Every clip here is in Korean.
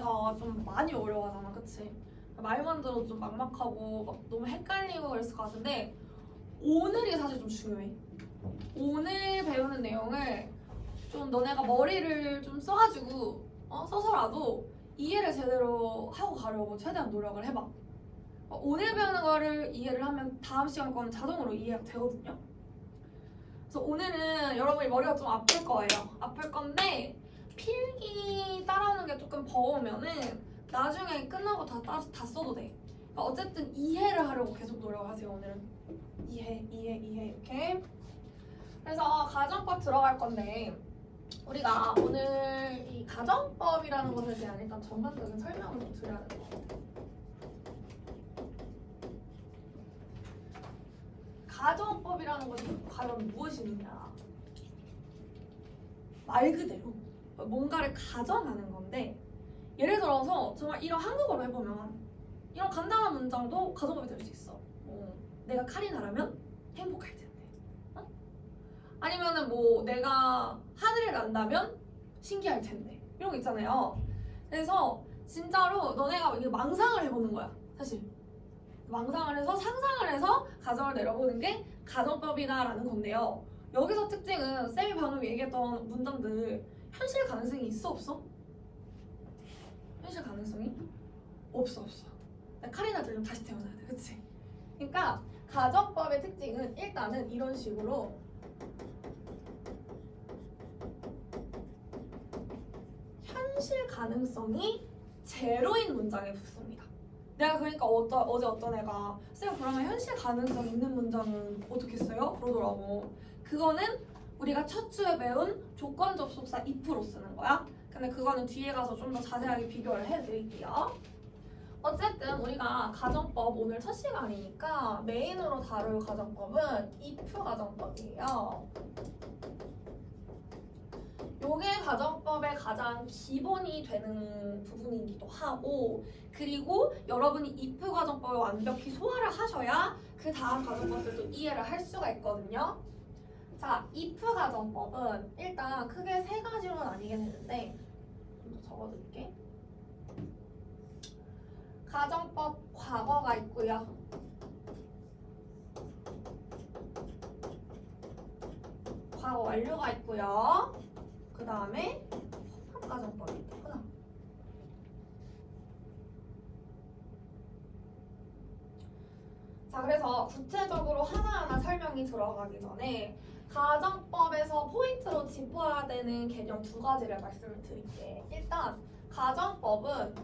너네가 좀 많이 어려워하잖아, 그치? 말만 들어도 좀 막막하고 막 너무 헷갈리고 그랬을 것 같은데 오늘이 사실 좀 중요해. 오늘 배우는 내용을 좀 너네가 머리를 좀 써가지고 써서라도 이해를 제대로 하고 가려고 최대한 노력을 해봐. 오늘 배우는 거를 이해를 하면 다음 시간 거는 자동으로 이해가 되거든요. 그래서 오늘은 여러분이 머리가 좀 아플 거예요. 아플 건데 필기 따라오는 게 조금 버우면은 나중에 끝나고 다 써도 돼. 그러니까 어쨌든 이해를 하려고 계속 노력을 하세요. 오늘은 이해 이렇게. 그래서 가정법 들어갈 건데 우리가 오늘 이 가정법이라는 것에 대한 일단 전반적인 설명을 좀 드려야 될 것 같아요. 가정법이라는 것이 과연 무엇이느냐? 말 그대로 뭔가를 가정하는 건데 예를 들어서 정말 이런 한국어로 해보면 이런 간단한 문장도 가정법이 될 수 있어. 내가 카리나라면 행복할 텐데. 아니면은 뭐 내가 하늘을 난다면 신기할 텐데. 이런 거 있잖아요. 그래서 진짜로 너네가 이게 망상을 해보는 거야. 사실 망상을 해서 상상을 해서 가정을 내려보는 게 가정법이다라는 건데요. 여기서 특징은 쌤이 방금 얘기했던 문장들 현실 가능성이 있어 없어? 현실 가능성이? 없어. 카리나 들으면 다시 태어나야 돼, 그치? 그러니까 가정법의 특징은 일단은 이런 식으로 현실 가능성이 제로인 문장에 붙습니다. 내가 그러니까 어제 어떤 애가 쌤 그러면 현실 가능성 있는 문장은 어떻게 써요? 그러더라고. 그거는 우리가 첫 주에 배운 조건 접속사 if로 쓰는 거야. 근데 그거는 뒤에 가서 좀 더 자세하게 비교를 해드릴게요. 어쨌든 우리가 가정법 오늘 첫 시간이니까 메인으로 다룰 가정법은 if 가정법이에요. 요게 가정법의 가장 기본이 되는 부분이기도 하고 그리고 여러분이 if 가정법을 완벽히 소화를 하셔야 그 다음 가정법들도 이해를 할 수가 있거든요. 자, if 가정법은 일단 크게 세 가지로 나뉘게 되는데 좀 더 적어드릴게. 가정법 과거가 있고요. 과거 완료가 있고요. 그 다음에 가정법이 있구나. 자, 그래서 구체적으로 하나하나 설명이 들어가기 전에 가정법에서 포인트로 짚어야 되는 개념 두 가지를 말씀을 드릴게. 일단 가정법은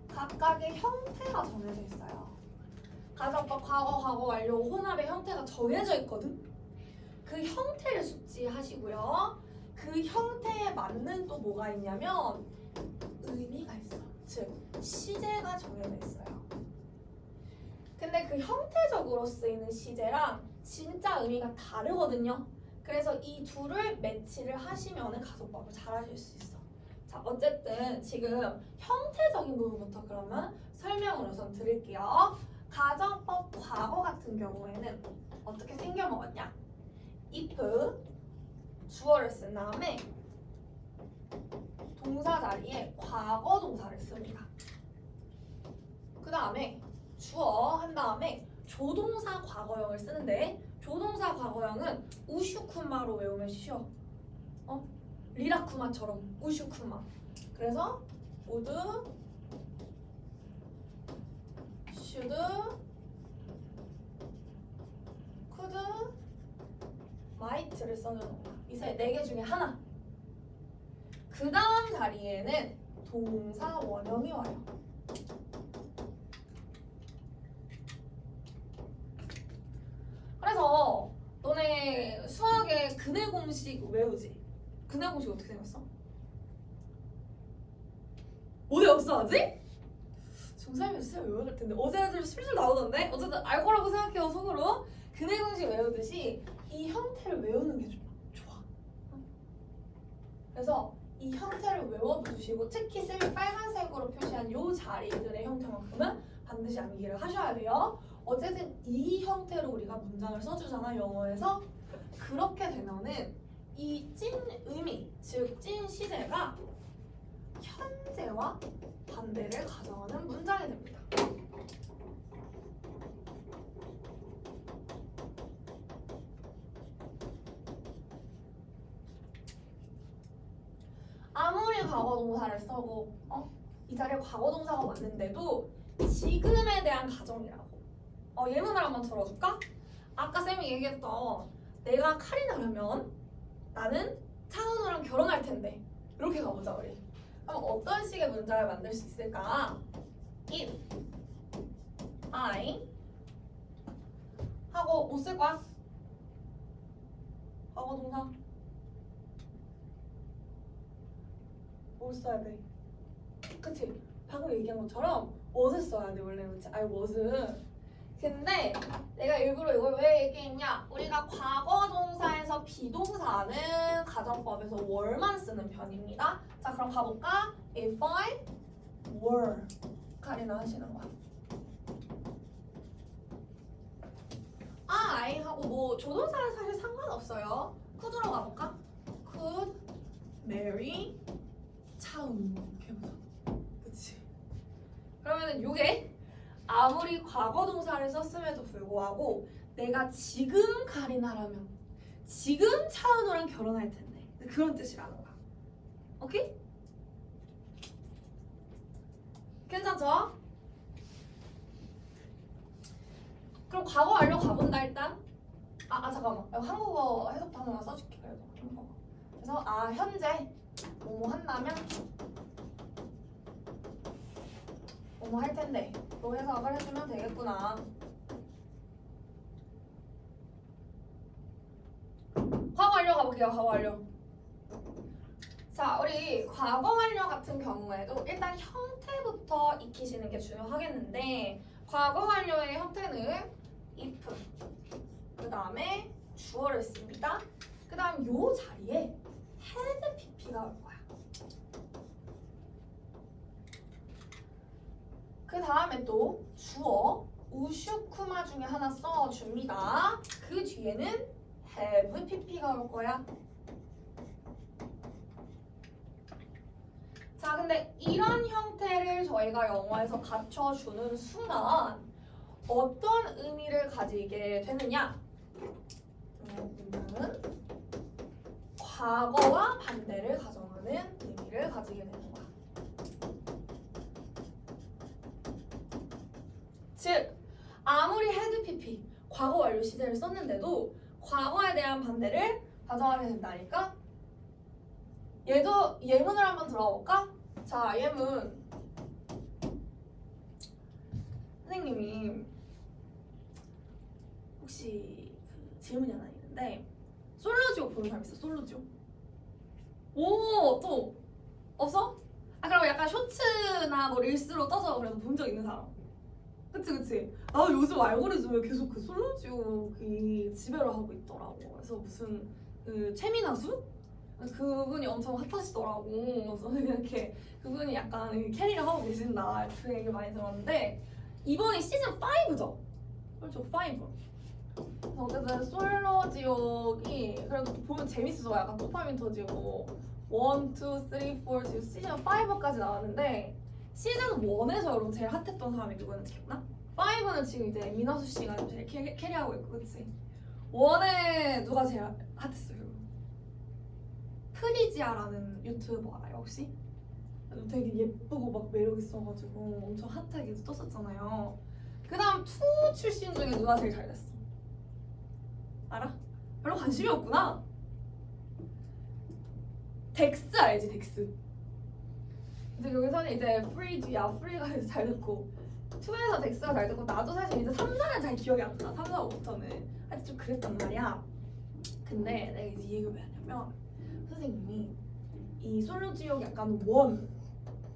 각각의 형태가 정해져 있어요. 가정법 과거 완료 혼합의 형태가 정해져 있거든. 그 형태를 숙지하시고요. 그 형태에 맞는 또 뭐가 있냐면 의미가 있어. 즉 시제가 정해져 있어요. 근데 그 형태적으로 쓰이는 시제랑 진짜 의미가 다르거든요. 그래서 이 둘을 매치를 하시면 가정법을 잘 하실 수 있어. 자, 어쨌든 지금 형태적인 부분부터 그러면 설명을 우선 드릴게요. 가정법 과거 같은 경우에는 어떻게 생겨먹었냐? if 주어를 쓴 다음에 동사 자리에 과거 동사를 씁니다. 그 다음에 주어 한 다음에 조동사 과거형을 쓰는데 조동사 과거형은 우슈쿠마로 외우면 쉬워. 리라쿠마처럼 우슈쿠마. 그래서 would, should, could, might를 써주는 거야. 이 네 개 중에 하나. 그 다음 자리에는 동사 원형이 와요. 그래서 너네 수학의 근해 공식 외우지? 근해 공식 어떻게 생겼어? 어디 없어 아직? 중3이면 진짜 외워야 될 텐데 어제들 술술 나오던데? 어쨌든 알 거라고 생각해요 속으로. 근해 공식 외우듯이 이 형태를 외우는 게 좋아. 그래서 이 형태를 외워두시고 특히 쌤이 빨간색으로 표시한 이 자리들의 형태만큼은 반드시 암기를 하셔야 돼요. 어쨌든 이 형태로 우리가 문장을 써주잖아 영어에서. 그렇게 되면은 이 찐 의미, 즉 찐 시제가 현재와 반대를 가정하는 문장이 됩니다. 아무리 과거 동사를 써고 이 자리에 과거 동사가 왔는데도 지금에 대한 가정이라고. 예문을 한번 들어줄까? 아까 쌤이 얘기했던 내가 카리나라면 나는 차은우랑 결혼할 텐데 이렇게 가보자 우리. 그럼 어떤 식의 문장을 만들 수 있을까? If I 하고 뭐 쓸 거야? 과거 동사 뭘 써야 돼? 그치? 방금 얘기한 것처럼 was을 써야 돼 원래는. I was은. 근데 내가 일부러 이걸 왜 얘기했냐? 우리가 과거 동사에서 비동사는 가정법에서 were만 쓰는 편입니다. 자 그럼 가볼까? If I were 카리나 하시는 거야. I 하고 뭐 조동사는 사실 상관없어요. could로 가볼까? Could marry 차은우 이렇게 해보자. 그치? 그러면은 요게 아무리 과거 동사를 썼음에도 불구하고 내가 지금 카리나라면 지금 차은우랑 결혼할 텐데 그런 뜻이라는 거야. 오케이? 괜찮죠? 그럼 과거 완료 가본다 일단. 잠깐만. 한국어 해석도 한 번만 써줄게. 그래도 한국어. 그래서 현재 뭐뭐 한다면 뭐뭐 할 텐데 또 해석을 해주면 되겠구나. 과거 완료 가볼게요. 과거 완료. 자, 우리 과거 완료 같은 경우에도 일단 형태부터 익히시는 게 중요하겠는데 과거 완료의 형태는 if 그 다음에 주어를 씁니다. 그 다음 요 자리에 had pp가 올 거야. 그 다음에 또 주어 우슈쿠마 중에 하나 써줍니다. 그 뒤에는 have pp가 올 거야. 자, 근데 이런 형태를 저희가 영어에서 갖춰주는 순간 어떤 의미를 가지게 되느냐? 문장은 과거와 반대를 가정하는 의미를 가지게 되는 거야. 즉, 아무리 had pp, 과거 완료 시제를 썼는데도 과거에 대한 반대를 가정하게 된다니까? 얘도 예문을 한번 들어볼까? 자, 예문. 선생님이 혹시 그 질문이 하나 있는데 솔로지오 보는 사람 있어? 솔로지오? 오, 또 없어? 그럼 약간 쇼츠나 뭐 릴스로 떠서 그래서 본 적 있는 사람. 그치. 요즘 알고리즘에 계속 그 솔로지오 그 지배를 하고 있더라고. 그래서 무슨 그 최민아수? 그분이 엄청 핫하시더라고. 그래서 이렇게 그분이 약간 캐리를 하고 계신다 그 얘기 많이 들었는데 이번이 시즌 5죠? 솔직히 5. 어쨌든 솔로지옥이 그래도 보면 재밌어. 약간 도파민 터지고 1, 2, 3, 4 지금 시즌 5까지 나왔는데 시즌 1에서 여러분 제일 핫했던 사람이 누구였는지 기억나? 5는 지금 이제 민아수 씨가 제일 캐리하고 있고 그치? 1에 누가 제일 핫했어요? 프리지아라는 유튜버 알아요 혹시? 되게 예쁘고 막 매력 있어가지고 엄청 핫하게 떴었잖아요. 그 다음 2 출신 중에 누가 제일 잘 됐어? 알아? 별로 관심이 없구나. 덱스 알지? 덱스. 이제 여기서는 이제 프리가 이제 잘 됐고 2에서 덱스가 잘 됐고 나도 사실 이제 3, 4는 잘 기억이 안 나. 3, 4, 5부터는 하여튼 좀 그랬단 말이야. 근데 내가 이제 이 얘기를 왜 하냐면 선생님이 이 솔로지옥 약간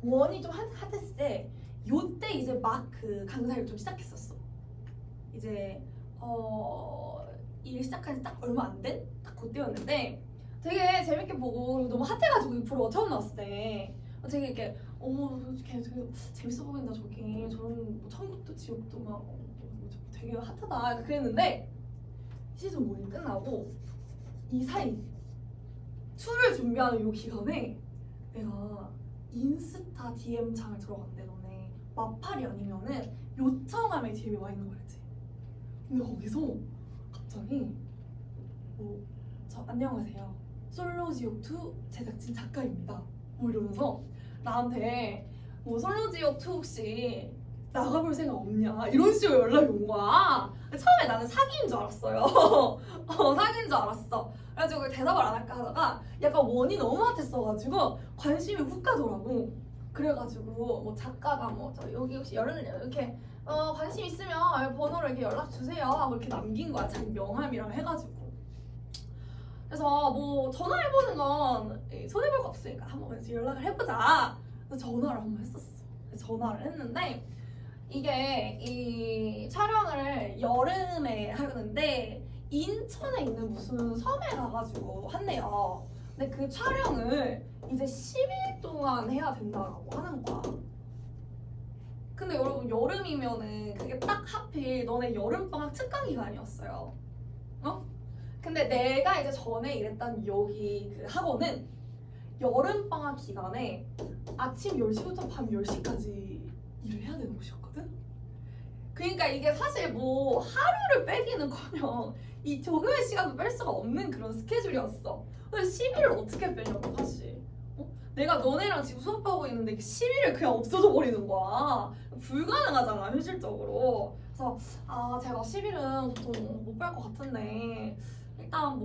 원이 좀 핫했을 때 요때 이제 막 그 강사를 좀 시작했었어. 이제 일 시작한 지 딱 얼마 안 된? 딱 그때였는데 되게 재밌게 보고 너무 핫해가지고 이 프로가 처음 나왔을 때 되게 이렇게 되게 재밌어 보인다 저기 저런 뭐 천국도 지옥도 막 되게 핫하다 그랬는데 시즌 1이 끝나고 이 사이 2를 준비하는 요 기간에 내가 인스타 DM 창을 들어간대 너네. 마팔이 아니면은 요청함에 DM이 와 있는 거 알지? 근데 거기서 갑자기 저 안녕하세요. 솔로지옥2 제작진 작가입니다. 뭐 이러면서 나한테 솔로지옥2 혹시 나가볼 생각 없냐 이런 식으로 연락이 온 거야. 처음에 나는 사기인 줄 알았어요. 사기인 줄 알았어. 그래가지고 대답을 안 할까 하다가 약간 원이 너무 핫했어가지고 관심이 훅 가더라고. 그래가지고 뭐 작가가 저 여기 혹시 이렇게 관심 있으면 번호를 이렇게 연락 주세요 하고 이렇게 남긴 거야. 자기 명함이랑 해가지고. 그래서 뭐 전화해보는 건 손해볼 거 없으니까 한번 연락을 해보자. 그래서 전화를 한번 했었어. 전화를 했는데 이게 이 촬영을 여름에 하는데 인천에 있는 무슨 섬에 가가지고 한대요. 근데 그 촬영을 이제 10일 동안 해야 된다고 하는 거야. 근데 여러분 여름이면은 그게 딱 하필 너네 여름방학 특강 기간이었어요. 근데 내가 이제 전에 일했던 여기 그 학원은 여름방학 기간에 아침 10시부터 밤 10시까지 일을 해야 되는 곳이었거든? 그러니까 이게 사실 뭐 하루를 빼기는커녕 이 조금의 시간도 뺄 수가 없는 그런 스케줄이었어. 근데 10일을 어떻게 빼냐고 사실. 내가 너네랑 지금 수업하고 있는데 10일을 그냥 없어져 버리는 거야. 불가능하잖아 현실적으로. 그래서 제가 10일은 보통 못 뺄 것 같은데 일단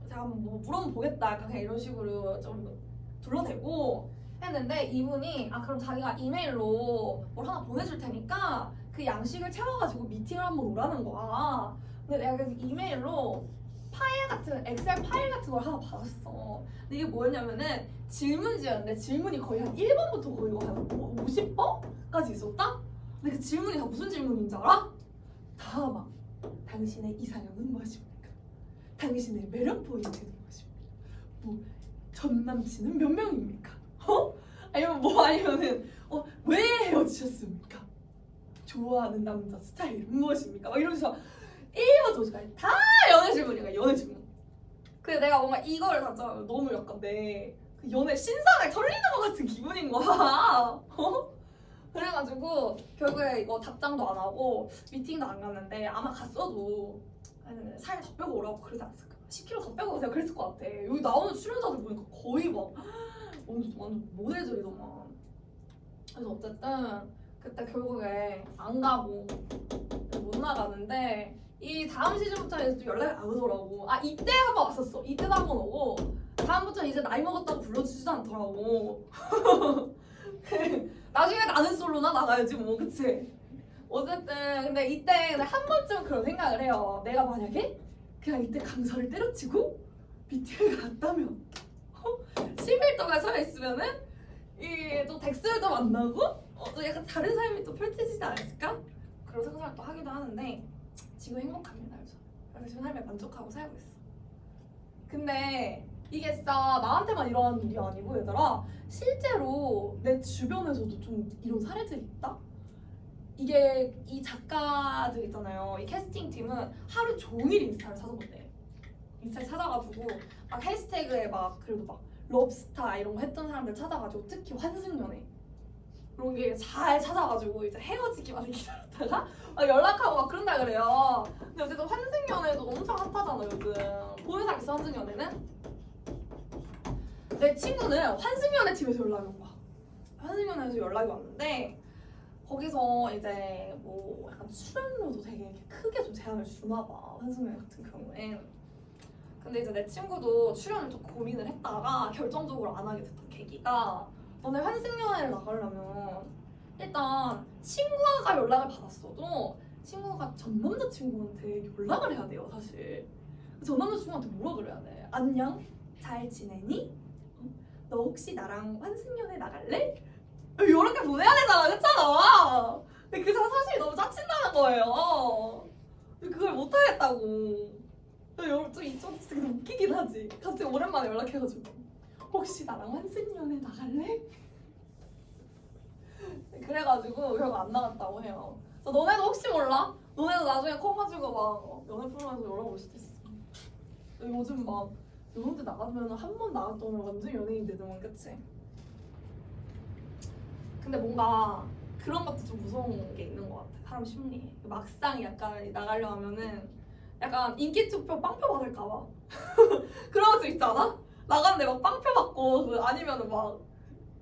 제가 한번 물어는 보겠다 약간 그냥 이런 식으로 좀 둘러대고 했는데 이분이 그럼 자기가 이메일로 뭘 하나 보내줄 테니까 그 양식을 채워가지고 미팅을 한번 오라는 거야. 근데 내가 그래서 이메일로 엑셀 파일 같은 걸 하나 받았어. 근데 이게 뭐였냐면은 질문지였는데 질문이 거의 한 1번부터 거의 한 50번까지 있었다? 근데 그 질문이 다 무슨 질문인지 알아? 다 막 당신의 이상형은 무엇입니까? 당신의 매력 포인트는 무엇입니까? 전 남친은 몇 명입니까? 아니면은 왜 헤어지셨습니까? 좋아하는 남자 스타일은 무엇입니까? 막 이러면서 1번 도시까지 다 연애 질문이야. 연애 질문. 근데 내가 뭔가 이거를 답장하면 너무 약간 내 그 연애 신상을 털리는 것 같은 기분인 거야. 그래가지고 결국에 이거 답장도 안 하고 미팅도 안 갔는데 아마 갔어도 살 더 빼고 오라고 그러지 않았을까? 10kg 더 빼고 오세요 그랬을 것 같아. 여기 나오는 출연자들 보니까 거의 막 완전 모델들이더만. 그래서 어쨌든 그때 결국에 안 가고 못 나가는데 이 다음 시즌부터 이제 또 연락이 안 오더라고. 이때 한번 왔었어. 이때도 한번 오고 다음부터 이제 나이 먹었다고 불러주지도 않더라고. 나중에 나는 솔로나 나가야지 뭐 그치? 어쨌든 근데 이때 한 번쯤 그런 생각을 해요. 내가 만약에 그냥 이때 강사를 때려치고 미팅을 갔다면 10일 동안 서 있으면은 또 덱스도 만나고 또 약간 다른 삶이 또 펼쳐지지 않았을까? 그런 상상을 또 하기도 하는데 지금 행복합니다 요즘. 그래서 지금 삶에 만족하고 살고 있어. 근데 이게 진짜 나한테만 일어나는 일이 아니고 얘들아 실제로 내 주변에서도 좀 이런 사례들이 있다? 이게 이 작가들 있잖아요. 이 캐스팅 팀은 하루 종일 인스타를 찾아본대. 인스타를 찾아가지고 막 해시태그에 그리고 막 럽스타 이런 거 했던 사람들 찾아가지고 특히 환승연애 이런 게 잘 찾아가지고 이제 헤어지기만 기다렸다가 막 연락하고 막 그런다 그래요. 근데 어쨌든 환승연애도 엄청 핫하잖아 요즘. 보는 사람 있어 환승연애는? 내 친구는 환승연애 팀에서 연락이 온 거야. 환승연애에서 연락이 왔는데 거기서 이제 뭐 약간 출연료도 되게 크게 좀 제한을 주나 봐. 환승연애 같은 경우엔. 근데 이제 내 친구도 출연을 좀 고민을 했다가 결정적으로 안 하게 됐던 계기가 너네 환승연애를 나가려면 일단 친구가 연락을 받았어도 친구가 전 남자친구한테 연락을 해야 돼요 사실. 전 남자친구한테 뭐라 그래야 돼? 안녕? 잘 지내니? 너 혹시 나랑 환승연애 나갈래? 이렇게 보내야 되잖아 그렇잖아. 근데 그 사실이 너무 짜친다는 거예요. 그걸 못하겠다고. 좀 되게 웃기긴 하지. 갑자기 오랜만에 연락해가지고 혹시 나랑 환승연애 나갈래? 그래가지고 결국 안 나갔다고 해요. 그래서 너네도 혹시 몰라? 너네도 나중에 커가지고 막 연애 프로그램에서 연락 올 수도 있어. 요즘 막 연예대 나가면 한 번 나갔더니 완전 연예인 되더만 그치? 근데 뭔가 그런 것도 좀 무서운 게 있는 것 같아. 사람 심리에. 막상 약간 나가려 하면은 약간 인기 투표 빵표 받을까 봐. 그런 것도 있잖아? 나가는데 막 빵표 받고 아니면은 막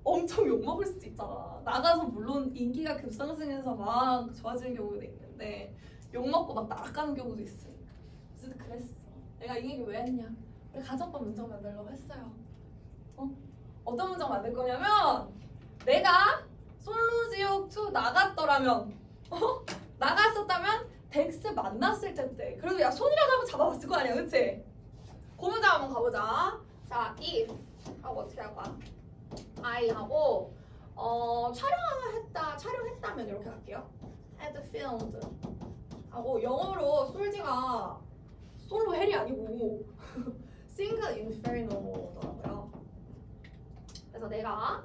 엄청 욕먹을 수도 있잖아. 나가서 물론 인기가 급상승해서 막 좋아지는 경우도 있는데 욕먹고 막 나가는 경우도 있으니까. 그래서 그랬어. 내가 이 얘기 왜 했냐? 우리 가정법 문장 만들려고 했어요. 어떤 문장 만들 거냐면 내가 솔로지옥2 나갔더라면 나갔었다면 덱스 만났을 텐데 그래도 야 손이라도 한번 잡아봤을 거 아니야, 그치? 그 문장 한번 가보자. 자, if 하고 어떻게 할 거야? I 하고 촬영했다면 이렇게 할게요. had filmed 하고 영어로 솔지가 솔로 헬이 아니고 single inferno더라고요. 그래서 내가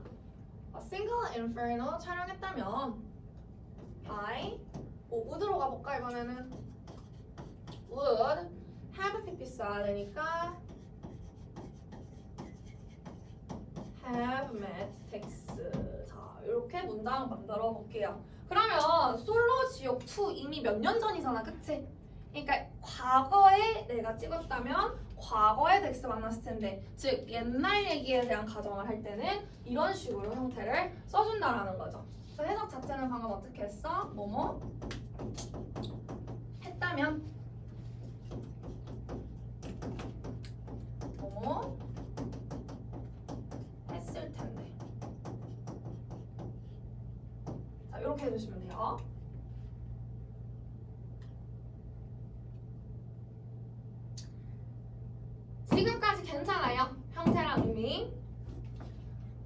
single inferno 촬영했다면 I would로 가볼까 이번에는 would have pp 써야 되니까 have met text. 자, 이렇게 문장 만들어 볼게요. 그러면 솔로 지옥 2 이미 몇 년 전이잖아, 그치? 그러니까 과거에 내가 찍었다면 과거에 덱스 만났을 텐데, 즉 옛날 얘기에 대한 가정을 할 때는 이런 식으로 형태를 써준다라는 거죠. 그래서 해석 자체는 방금 어떻게 했어? 뭐뭐 했다면 뭐뭐 했을 텐데. 자, 이렇게 해주시면 돼요. 지금까지 괜찮아요? 형태랑 의미.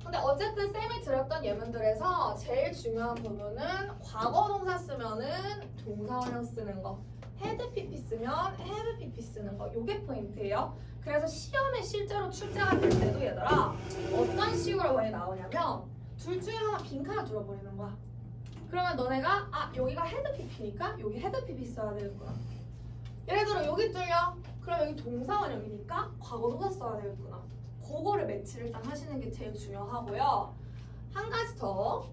근데 어쨌든 쌤이 드렸던 예문들에서 제일 중요한 부분은 과거 동사 쓰면은 동사원형 쓰는 거, had pp 쓰면 have pp 쓰는 거, 요게 포인트예요. 그래서 시험에 실제로 출제가 될 때도 얘들아 어떤 식으로 왜 나오냐면 둘 중에 하나 빈칸을 둘러버리는 거야. 그러면 너네가 여기가 had pp니까 여기 had pp 써야 되겠구나. 예를 들어 여기 뚫려. 그럼 여기 동사원형이니까 과거 동사 써야 되겠구나. 그거를 매치를 일단 하시는 게 제일 중요하고요. 한 가지 더.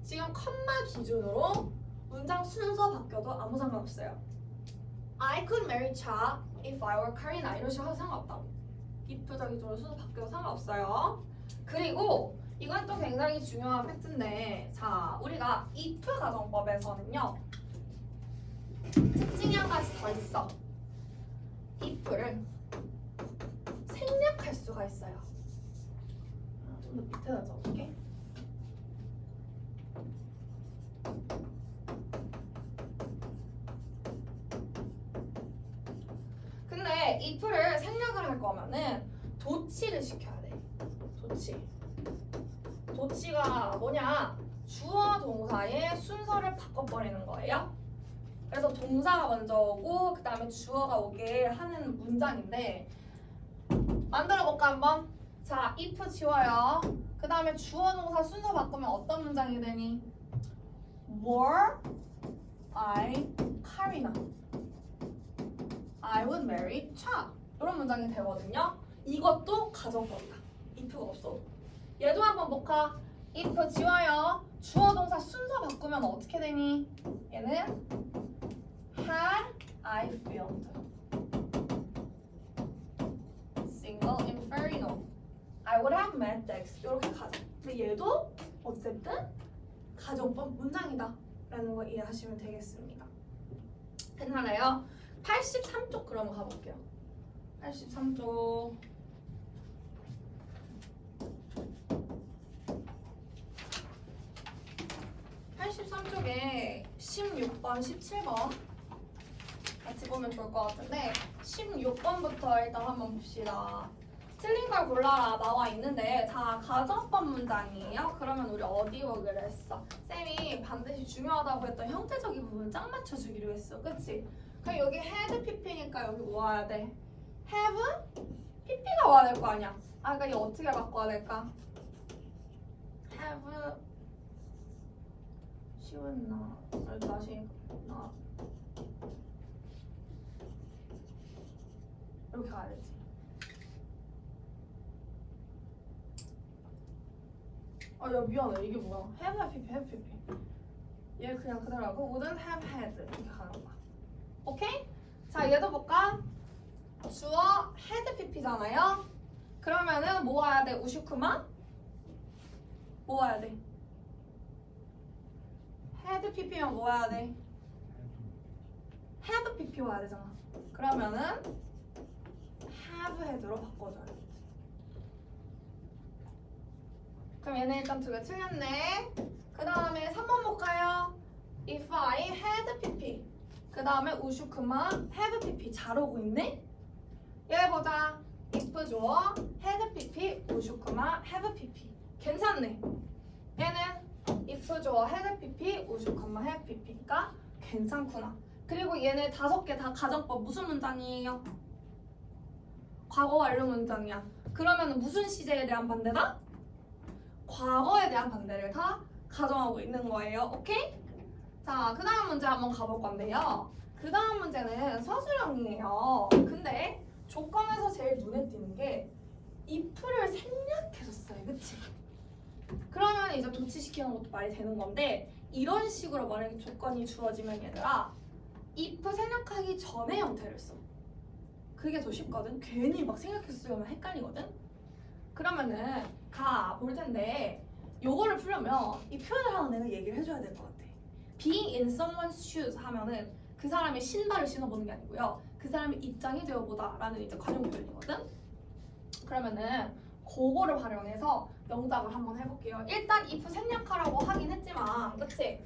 지금 컴마 기준으로 문장 순서 바뀌어도 아무 상관없어요. I could marry Cha if I were Karina. 이런 식으로 해도 상관없다고. if적 기준으로 순서 바뀌어도 상관없어요. 그리고 이건 또 굉장히 중요한 팩트인데, 자, 우리가 if 가정법에서는요 특징이 한 가지 더 있어. if를 생략할 수가 있어요. 좀 더 밑에다 적을게. 근데 if를 생략을 할 거면은 도치를 시켜야 돼. 도치가 뭐냐? 주어 동사의 순서를 바꿔버리는 거예요. 그래서 동사가 먼저 오고 그 다음에 주어가 오게 하는 문장인데, 만들어볼까 한번? 자, if 지워요. 그 다음에 주어 동사 순서 바꾸면 어떤 문장이 되니? Were I Karina? I would marry Cha. 이런 문장이 되거든요. 이것도 가정법이다. if가 없어. 얘도 한번 볼까? if 지워요. 주어 동사 순서 바꾸면 어떻게 되니? 얘는 had I filmed single inferno I would have met Dex. 이렇게 가죠. 근데 얘도 어쨌든 가정법 문장이다 라는 거 이해하시면 되겠습니다. 괜찮아요? 83쪽 그럼 가볼게요. 83쪽. 쪽에 16번, 17번 같이 보면 좋을 것 같은데 16번부터 일단 한번 봅시다. 틀린 걸 골라라 나와 있는데, 자, 가정법 문장이에요. 그러면 우리 어디 보기로 했어? 쌤이 반드시 중요하다고 했던 형태적인 부분 짝 맞춰주기로 했어. 그치? 그럼 여기 had pp니까 여기 뭐 와야 돼? have pp가 와야 될 거 아니야. 그러니까 이거 어떻게 바꿔야 될까? have 쉬웠나? 다시 나 이렇게 가야 되지. 아, 야, 미안해. 이게 뭐야? have pp. 얘 그냥 그대로 하고 wouldn't have had 이렇게 가는 거야. 오케이? 자, 얘도 볼까? 주어 had pp잖아요. 그러면은 뭐 와야 돼? 우슈쿠마? 뭐 와야 돼? had pp면 뭐 와야 돼? have pp 와야 되잖아. 그러면은 have had로 바꿔줘야 돼. 그럼 얘는 일단 두 개 틀렸네. 그 다음에 3번 볼까요? If I had pp. 그 다음에 우슈쿠마 have pp. 잘 오고 있네? 얘 보자. if 주어 had pp 우슈쿠마 have pp. 괜찮네. 얘는 if 주어 had pp 우슈쿠마 have pp니까 괜찮구나. 그리고 얘네 5개 다 가정법 무슨 문장이에요? 과거 완료 문장이야. 그러면 무슨 시제에 대한 반대다? 과거에 대한 반대를 다 가정하고 있는 거예요. 오케이? 자, 그 다음 문제 한번 가볼 건데요. 그 다음 문제는 서술형이에요. 근데 조건에서 제일 눈에 띄는 게 if를 생략해줬어요. 그치? 그러면 이제 도치시키는 것도 말이 되는 건데 이런 식으로 만약에 조건이 주어지면 얘들아 if 생략하기 전에 형태를 써. 그게 더 쉽거든. 괜히 막 생략해서 쓰면 헷갈리거든. 그러면은 가 볼 텐데 요거를 풀려면 이 표현을 하나 내가 얘기를 해줘야 될 것 같아. Being in someone's shoes 하면은 그 사람의 신발을 신어보는 게 아니고요. 그 사람의 입장이 되어보다라는 이제 관용 표현이거든. 그러면은 그거를 활용해서 영작을 한번 해볼게요. 일단 if 생략하라고 하긴 했지만, 그치?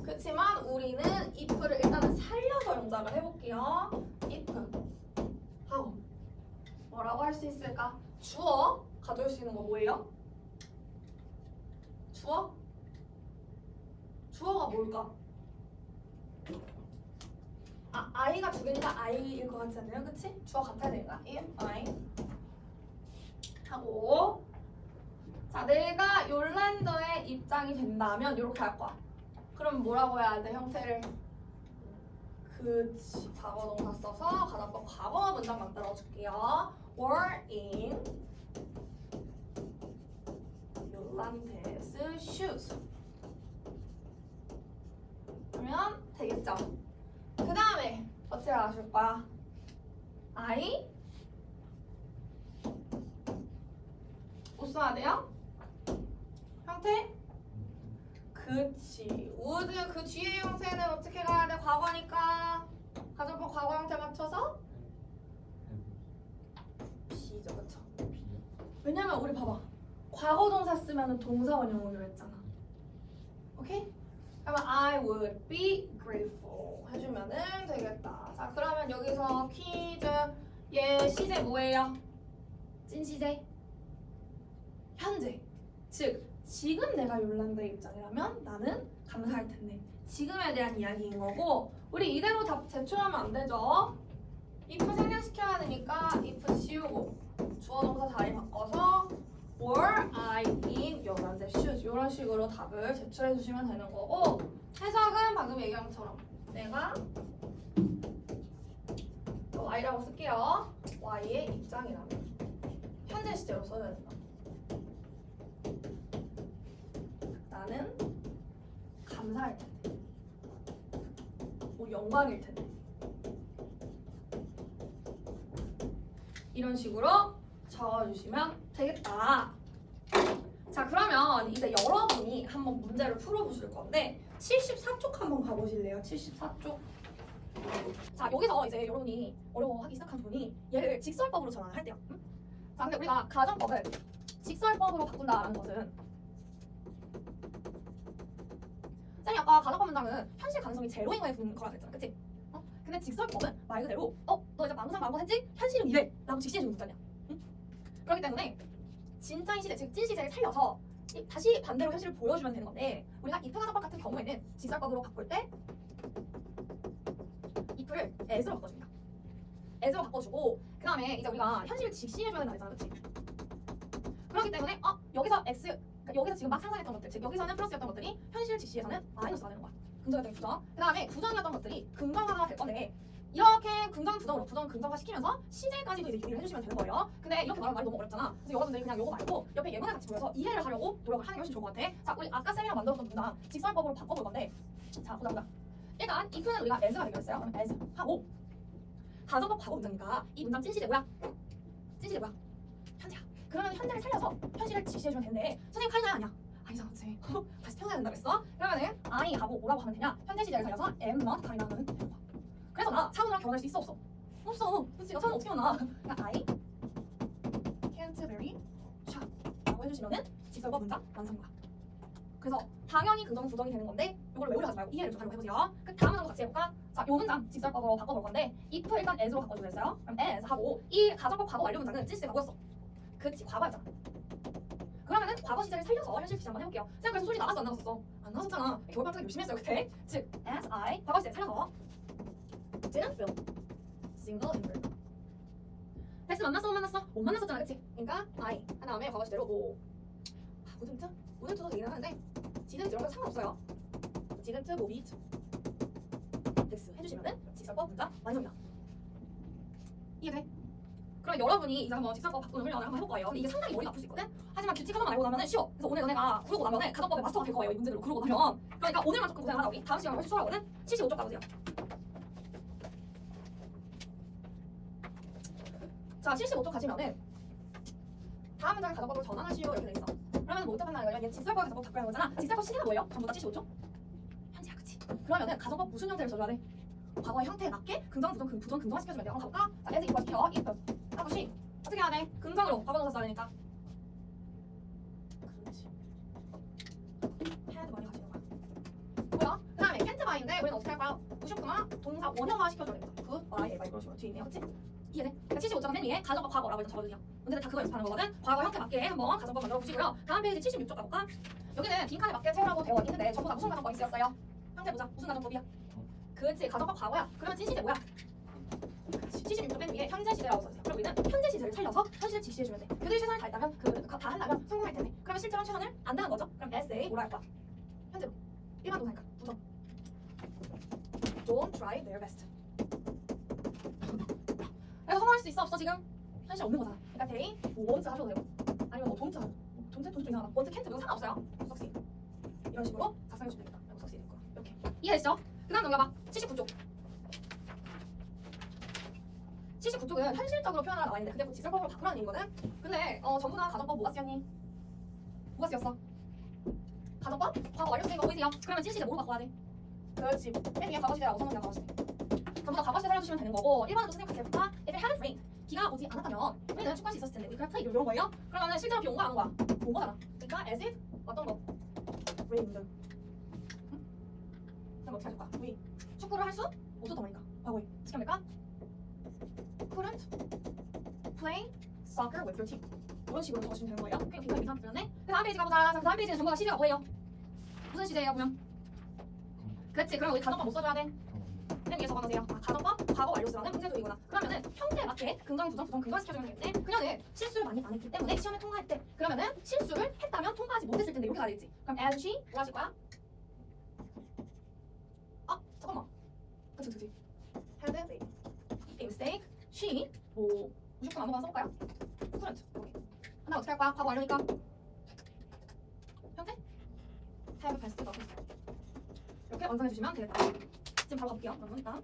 그치만 우리는 if를 일단은 살려서 영작을 해볼게요. if 하고 뭐라고 할 수 있을까? 주어 가져올 수 있는 거 뭐예요? 주어? 주어가 뭘까? 아, I가 두 개니까 I일 것 같지 않나요? 그치? 주어 같아야 되니까 if, I 하고 자, 내가 욜란더의 입장이 된다면 이렇게 할 거야. 그럼 뭐라고 해야 돼? 형태를 그치, 과거 동사 써서 가정법 과거 문장 만들어 줄게요. were in 요란테's shoes. 그러면 되겠죠? 그 다음에 어떻게 하실 거야? I 못 써야 돼요? 형태? 그치. would 그 뒤에 형태는 어떻게 가야 돼? 과거니까 가정법 과거 형태 맞춰서 B죠, 그쵸? 왜냐면 우리 봐봐. 과거 동사 쓰면 동사 원형으로 했잖아. 오케이? 그러면 I would be grateful 해주면은 되겠다. 자, 그러면 여기서 퀴즈. 얘 시제 뭐예요? 찐 시제? 현재. 즉 지금 내가 욜란드의 입장이라면 나는 감사할 텐데 지금에 대한 이야기인 거고 우리 이대로 답 제출하면 안 되죠. if 생략시켜야 되니까 if 지우고 주어 동사 자리 바꿔서 were I in 요란데 shoes 이런 식으로 답을 제출해 주시면 되는 거고 해석은 방금 얘기한 것처럼 내가 Y라고 쓸게요. Y의 입장이라면 현재 시제로 써야 된다. 나는 감사할 텐데 뭐 영광일 텐데 이런 식으로 적어주시면 되겠다. 자, 그러면 이제 여러분이 한번 문제를 풀어보실 건데 74쪽 한번 가보실래요? 74쪽. 자, 여기서 이제 여러분이 어려워하기 시작한 분이 얘를 직설법으로 전환을 할게요. 응? 자, 근데 우리가 가정법을 직설법으로 바꾼다는 것은 쌤이 아까 가정법 문장은 현실 가능성이 제로인 거에 부는 거라 그랬잖아, 그치? 근데 직설법은 말 그대로 너 이제 망상망고했지? 현실은 이래! 라고 직시해주는 문장이야. 응? 그렇기 때문에 진짜인 시제, 즉 찐 시제를 살려서 다시 반대로 현실을 보여주면 되는 건데 우리가 if 가정법 같은 경우에는 직설법으로 바꿀 때 if를 as로 바꿔줍니다. as로 바꿔주고 그 다음에 이제 우리가 현실을 직시해줘야 된다 했잖아, 그치? 그렇기 때문에 여기서 x, 그러니까 여기서 지금 막 상상했던 것들, 즉 여기서는 플러스였던 것들이 현실 직시에서는 마이너스가 되는 거야. 긍정이 되는 부정. 그 다음에 부정이었던 것들이 긍정화가 될 건데 이렇게 긍정, 부정으로 부정, 긍정화 시키면서 시제까지도 이제 유의를 해주시면 되는 거예요. 근데 이렇게 말하면 말이 너무 어렵잖아. 그래서 여러분들이 그냥 요거 말고 옆에 예문을 같이 보여서 이해를 하려고 노력을 하는 게 훨씬 좋을 것 같아. 자, 우리 아까 쌤이랑 만들었던 문장 직설법으로 바꿔볼 건데, 자, 보자. 일단 if는 우리가 as가 되겠어요. 그럼 as 하고 가정법 과거 문장이니까 이 문장 찐시제 뭐야? 찐시제 뭐야? 현재야. 그러면 현재를 살려서 현실을 지시해주면 되는데 선생님 칼나야 아니야? 아니잖아, 선생님. 다시 태어나야 된다 그랬어? 그러면은 I 하고 뭐라고 하면 되냐? 현재 시제를 살려서 am not 가리나 하면 되는 거야. 그래서 나 차은우랑 결혼할 수 있어 없어? 없어. 그치? 나 차은우 어떻게 만나? 그러니까 I can't marry 샵 라고 해주시면은 직설법 문장 완성인 거야. 그래서 당연히 긍정 부정이 되는 건데 이걸 외우려 하지 말고 이해를 좀 하려고 해보세요. 그 다음 문장도 같이 해볼까? 자, 요 문장 직설법으로 바꿔볼 건데 if 일단 as로 바꿔주려 했어요. 그럼 as 하고 이 가정법 과거 완료 문장은 찐시제가 뭐였어? 그치, 과거였잖아. 그러면은 과거 시제를 살려서 현실 시제 한번 해볼게요. 쌤 그래서 소리 나갔어 안 나갔었어? 안 나갔었잖아. 겨울 방학 열심히 했어요 그때. 즉 as I 과거 시제 살려서 didn't feel single in her. 렉스 만났어 못 만났어? 못 만났었잖아 그치? 그러니까 I 한 다음에 과거 시제로 뭐 우든트? 우든트도 되긴 하는데 didn't 이런 건 상관없어요. didn't move it 렉스 해주시면은 직설법 문장 완성이다. 이해돼? 그럼 여러분이 이제 한번 직설법 바꾸는 훈련을 한번 해볼 거예요. 근데 이게 상당히 머리가 아플 수 있거든? 하지만 규칙 하나만 알고 나면은 쉬워. 그래서 오늘 너네가 구르고 나면은 가정법의 마스터가 될 거예요. 이 문제들로 구르고 나면. 그러니까 오늘만 조금 고생하다 우리 다음 시간에 훨씬 수월하거든? 75쪽 가보세요. 자, 75쪽 가시면은 다음 문장을 가정법으로 전환하시오 이렇게 돼 있어. 그러면 뭐 어떻게 한다는 거야? 얘 직설법에서 뭐 바꾸는 거잖아. 직설법 시제가 뭐예요? 전부 다 75쪽? 현재야, 그치? 그러면은 가정법 무슨 형태를 써줘야 돼? 과거의 형태에 맞게 긍정, 부정, 부정, 긍정화 시켜주면 돼. 한번 가볼까? 자, as equal 시켜. if 하고시 어떻게 해야 돼? 긍정으로 과거 동사 써야 되니까. 그렇지. 헤드 많이 가시는 거야. 뭐야? 그 다음에 can't buy인데 우리는 어떻게 할까요? 무조건 동사 원형화 시켜줘야 됩니다. 그 buy, 이런 식으로 뒤에 있네요. 그치? 이해돼? 75점 맨 위에 가정법 과거라고 일단 적어주세요. 문제는 다 그거 연습하는 거거든? 과거 형태 맞게 한번 가정법 만들어 보시고요. 다음 페이지 76쪽 가볼까? 여기는 빈칸에 맞게 채우라고 되어 있는데 전부 다 무슨 가정법이 쓰였어요? 형태 보자. 무슨 가정법이야? 그치, 가정법 과거야. 그러면 찐시제 뭐야? 76쪽 맨 위에 현재 시제라고 써주세요. 그럼 우리는 현재 시제를 살려서 현실을 지시해주면 돼. 그들이 최선을 다했다면 다 한다면 성공할 텐데. 그러면 실제로는 최선을 안 다한 거죠? 그럼 SA 뭐라 할 거야? 현재로. 일반 동사니까 부정. Don't try their best. 그래서 성공할 수 있어 없어 지금? 현실 없는 거잖아. 그러니까 they won't 하셔도 되고 아니면 뭐 don't 하셔도 don't 좀 이상하다. want can't 이거 상관없어요. succeed. 이런 식으로 작성해주면 되겠다. succeed 될 거야. 이렇게. 이해됐죠? 그 다음 넘겨봐. 79쪽. 79쪽은 현실적으로 표현하라 나와 있는데 근데 그 직설법으로 바꾸라는 얘기거든? 근데 전부 다 가정법 뭐가 쓰였니? 뭐가 쓰였어? 가정법? 과거 완료 쓰인 거 보이세요? 그러면 찐시제 뭐로 바꿔야 돼? 그렇지. 맨 위에 과거 시제라고 써놓으면 과거 시제. 전부 다 과거 시제 살려주시면 되는 거고 1번은 또 선생님 같이 해볼까? If it hadn't rained 비가 오지 않았다면 우리는 축구할 수 있었을 텐데 we could have played 이런 거예요? 그러면은 실제로 비 온 거야 안 온 거야? 온 거잖아. 그러니까 as if 어떤 거? rained. 응? 그럼 어떻게 하실 거야? 우리 축구를 할 수 없었던 거니까 과거에 어떻게 합니까? couldn't play soccer with your team. 이런 식으로 적어주시면 되는 거예요. 그냥 빈칸 이상 들렸네. 그 다음 페이지 가보자. 자, 그 다음 페이지는 전부 다 시제가 뭐예요? 무슨 시제예요 보면? 그렇지. 그럼 우리 가정법 못 써줘야 돼. 맨 위에 적어놓으세요. 아, 가정법 과거 완료 쓰라는 문제조이구나. 그러면은 형태에 맞게 긍정, 부정, 부정, 긍정화 시켜주면 되겠네. 그녀는 실수를 많이 안 했기 때문에 시험에 통과할 때 그러면은 실수를 했다면 통과하지 못했을 텐데 이렇게 가야 되겠지. 그럼 as she 뭐 하실 거야? 잠깐만. 그치. had made a mistake. she 뭐 무조건 아무거나 써볼까요? couldn't. 오케이. 하나 어떻게 할 거야? 과거 완료니까 형태? have passed 이렇게 완성해 주시면 되겠다. 지금 바로 가볼게요. 그러면 일단